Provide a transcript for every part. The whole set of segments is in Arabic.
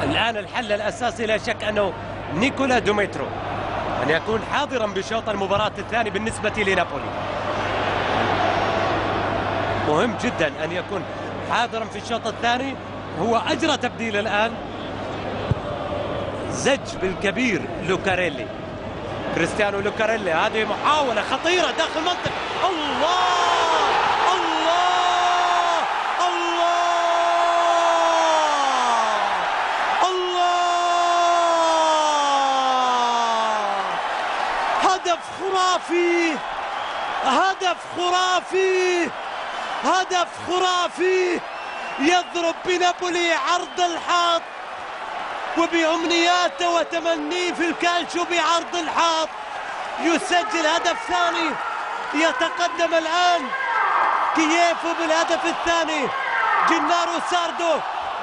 الآن الحل الأساسي لا شك أنه نيكولا دوميترو أن يكون حاضرا بشوط المباراة الثاني بالنسبة لنابولي. مهم جدا أن يكون حاضرا في الشوط الثاني. هو أجرى تبديل الآن، زج بالكبير لوكاريلي، كريستيانو لوكاريلي. هذه محاولة خطيرة داخل المنطقة. الله الله الله الله، هدف خرافي، هدف خرافي، هدف خرافي، يضرب بنابولي عرض الحائط وبأمنياته وتمنيه في الكالتشو بعرض الحائط يسجل هدف ثاني. يتقدم الآن كييفو بالهدف الثاني. جنارو ساردو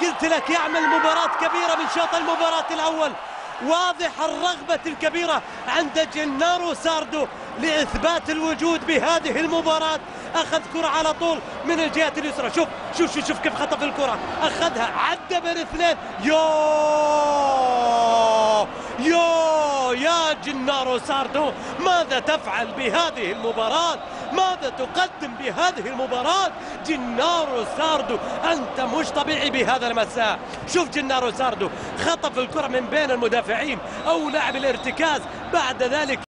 قلت لك يعمل مباراة كبيرة من شوط المباراة الأول. واضح الرغبة الكبيرة عند جنارو ساردو لإثبات الوجود بهذه المباراة. أخذ كرة على طول من الجهة اليسرى. شوف شوف شوف كيف خطف الكرة، أخذها عدى بين اثنين. يا جنارو ساردو، ماذا تفعل بهذه المباراة؟ ماذا تقدم بهذه المباراة؟ جنارو ساردو أنت مش طبيعي بهذا المساء. شوف جنارو ساردو خطف الكرة من بين المدافعين أو لاعب الارتكاز، بعد ذلك